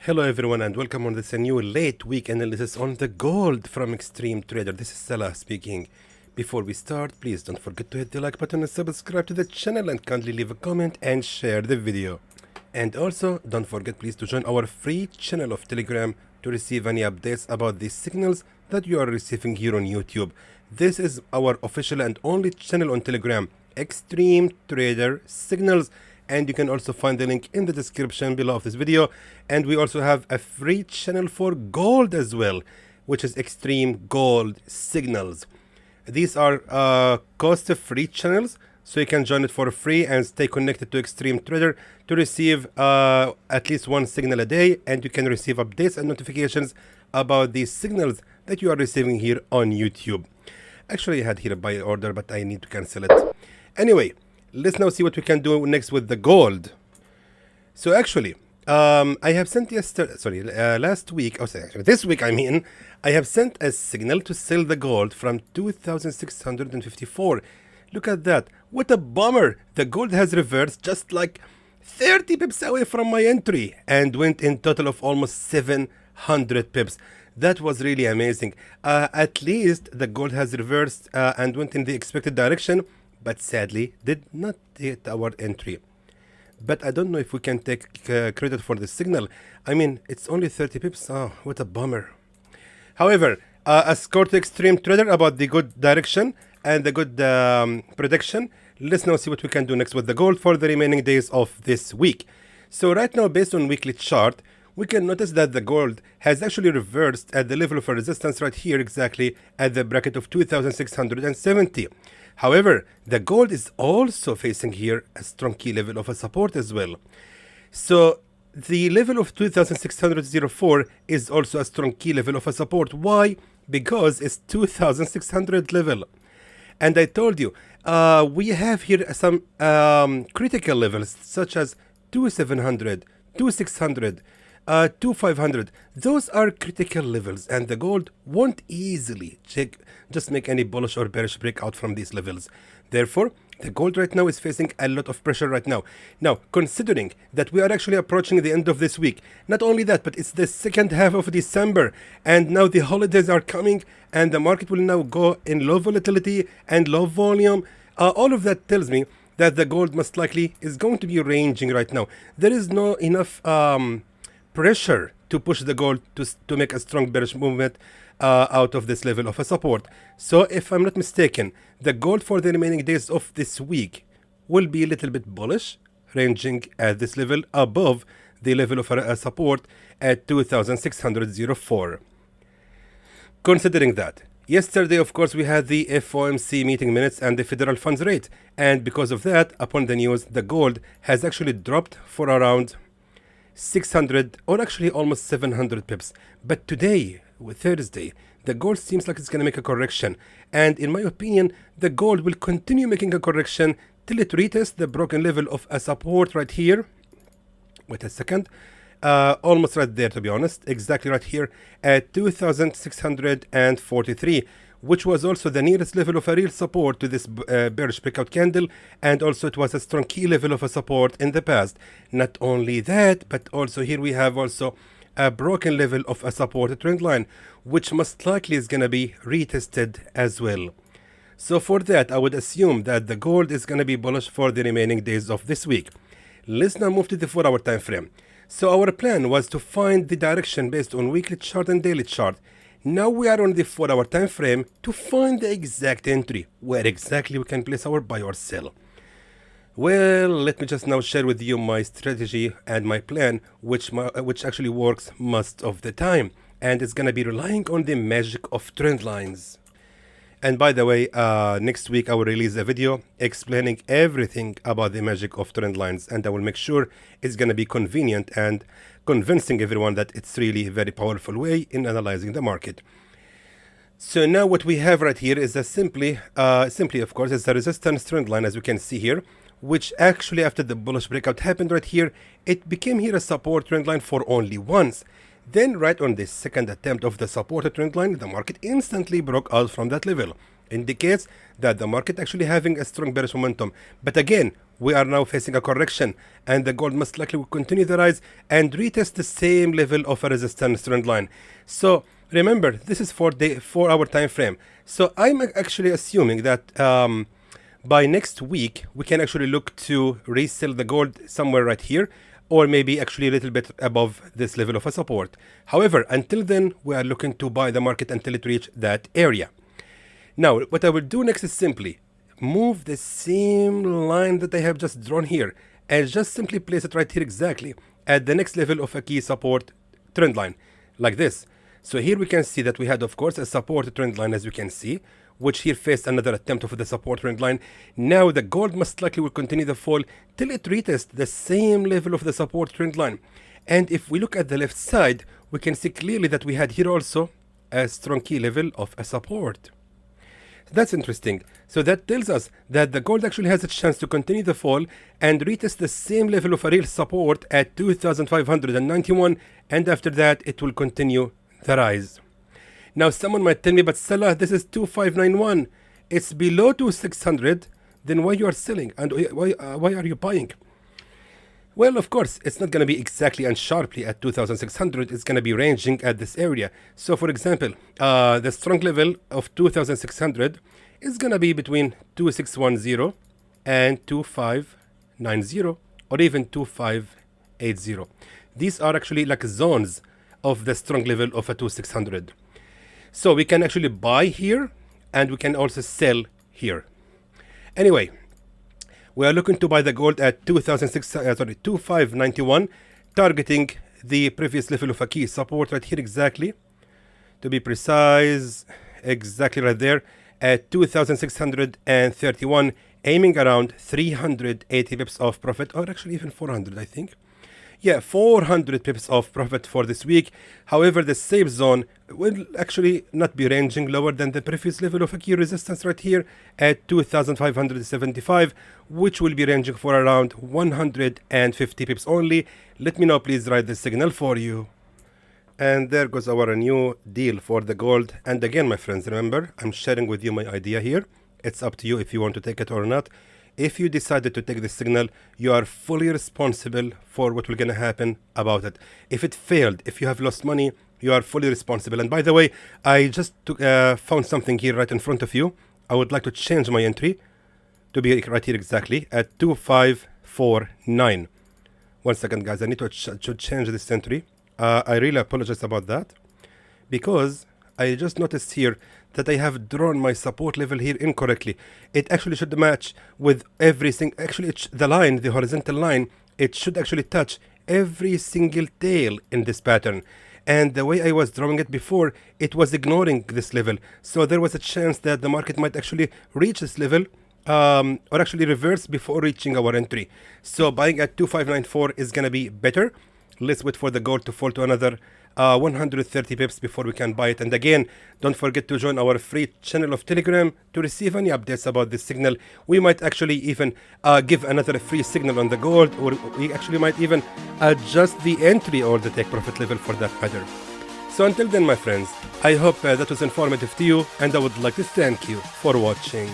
Hello everyone and welcome on this new late week analysis on the gold from Xtreme Trader. This is Salah speaking. Before we start, please don't forget to hit the like button and subscribe to the channel and kindly leave a comment and share the video. And also don't forget please to join our free channel of Telegram to receive any updates about the signals that you are receiving here on YouTube. This is our official and only channel on Telegram, Xtreme Trader Signals. And you can also find the link in the description below of this video. And we also have a free channel for gold as well, which is Xtreme Gold Signals. These are cost-free channels, so you can join it for free and stay connected to Xtreme Trader to receive at least one signal a day, and you can receive updates and notifications about these signals that you are receiving here on YouTube. Actually, I had here a buy order, but I need to cancel it. Anyway, let's now see what we can do next with the gold. So actually, I have sent last week, this week I have sent a signal to sell the gold from 2,654. Look at that. What a bummer. The gold has reversed just like 30 pips away from my entry and went in total of almost 700 pips. That was really amazing. At least the gold has reversed and went in the expected direction, but sadly did not hit our entry. But I don't know if we can take credit for the signal. I mean, it's only 30 pips. Oh, what a bummer. However, a score to Xtreme Trader about the good direction and the good prediction. Let's now see what we can do next with the gold for the remaining days of this week. So right now, based on weekly chart, we can notice that the gold has actually reversed at the level of a resistance right here, exactly at the bracket of 2,670. However, the gold is also facing here a strong key level of a support as well. So the level of 2,604 is also a strong key level of a support. Why? Because it's 2,600 level. And I told you, we have here some critical levels such as 2,700, 2,600, 2,500. Those are critical levels, and the gold won't easily just make any bullish or bearish breakout from these levels. Therefore, the gold right now is facing a lot of pressure right now. Now, considering that we are actually approaching the end of this week, not only that, but it's the second half of December, and now the holidays are coming, and the market will now go in low volatility and low volume. All of that tells me that the gold most likely is going to be ranging right now. There is no enough pressure to push the gold to make a strong bearish movement out of this level of a support. So if I'm not mistaken, the gold for the remaining days of this week will be a little bit bullish, ranging at this level above the level of a support at 2,604. Considering that, yesterday, of course, we had the FOMC meeting minutes and the federal funds rate, and because of that, upon the news, the gold has actually dropped for around 600 or actually almost 700 pips. But today, with Thursday, the gold seems like it's going to make a correction, and in my opinion, the gold will continue making a correction till it retests the broken level of a support right here. Wait a second. Almost right there, to be honest, exactly right here at 2,643, which was also the nearest level of a real support to this bearish breakout candle, and also it was a strong key level of a support in the past. Not only that, but also here we have also a broken level of a support trend line, which most likely is going to be retested as well. So for that, I would assume that the gold is going to be bullish for the remaining days of this week. Let's now move to the 4-hour time frame. So our plan was to find the direction based on weekly chart and daily chart. Now we are on the 4-hour time frame to find the exact entry, where exactly we can place our buy or sell. Well, let me just now share with you my strategy and my plan, which actually works most of the time, and it's gonna be relying on the magic of trend lines. And by the way, next week I will release a video explaining everything about the magic of trend lines, and I will make sure it's gonna be convenient and convincing everyone that it's really a very powerful way in analyzing the market. So now what we have right here is a simply of course, is a resistance trend line, as you can see here, which actually after the bullish breakout happened right here, it became here a support trend line for only once. Then right on the second attempt of the support trend line, the market instantly broke out from that level. indicates that the market actually having a strong bearish momentum. But again, we are now facing a correction, and the gold most likely will continue the rise and retest the same level of a resistance trend line. So remember, this is for the 4-hour time frame. So I'm actually assuming that by next week we can actually look to resell the gold somewhere right here, or maybe actually a little bit above this level of a support. However, until then, we are looking to buy the market until it reaches that area. Now, what I will do next is simply move the same line that I have just drawn here and just simply place it right here exactly at the next level of a key support trend line, like this. So here we can see that we had, of course, a support trend line, as you can see, which here faced another attempt of the support trend line. Now the gold most likely will continue the fall till it retests the same level of the support trend line. And if we look at the left side, we can see clearly that we had here also a strong key level of a support. That's interesting. So that tells us that the gold actually has a chance to continue the fall and retest the same level of a real support at 2,591, and after that it will continue the rise. Now someone might tell me, but Salah, this is 2,591. It's below 2,600. Then why you are selling and why are you buying? Well, of course, it's not going to be exactly and sharply at 2,600. It's going to be ranging at this area. So, for example, the strong level of 2,600 is going to be between 2,610 and 2,590, or even 2,580. These are actually like zones of the strong level of a 2,600. So we can actually buy here, and we can also sell here. Anyway, we are looking to buy the gold at 2,591, targeting the previous level of a key support right here exactly. To be precise, exactly right there at 2,631, aiming around 380 pips of profit, or actually even 400, I think. Yeah, 400 pips of profit for this week. However, the safe zone will actually not be ranging lower than the previous level of a key resistance right here at 2,575, which will be ranging for around 150 pips only. Let me know, please write the signal for you. And there goes our new deal for the gold. And again, my friends, remember, I'm sharing with you my idea here. It's up to you if you want to take it or not. If you decided to take this signal, you are fully responsible for what will gonna happen about it. If it failed, if you have lost money, you are fully responsible. And by the way, I just found something here right in front of you. I would like to change my entry to be right here exactly at 2,549. 1 second, guys. I need to change this entry. I really apologize about that, because I just noticed here that I have drawn my support level here incorrectly. It actually should match with everything. Actually, the line, the horizontal line, it should actually touch every single tail in this pattern. And the way I was drawing it before, it was ignoring this level. So there was a chance that the market might actually reach this level, or actually reverse before reaching our entry. So buying at 2,594 is going to be better. Let's wait for the gold to fall to another 130 pips before we can buy it. And again, don't forget to join our free channel of Telegram to receive any updates about this signal. We might actually even give another free signal on the gold, or we actually might even adjust the entry or the take profit level for that matter. So until then, my friends, I hope that was informative to you, and I would like to thank you for watching.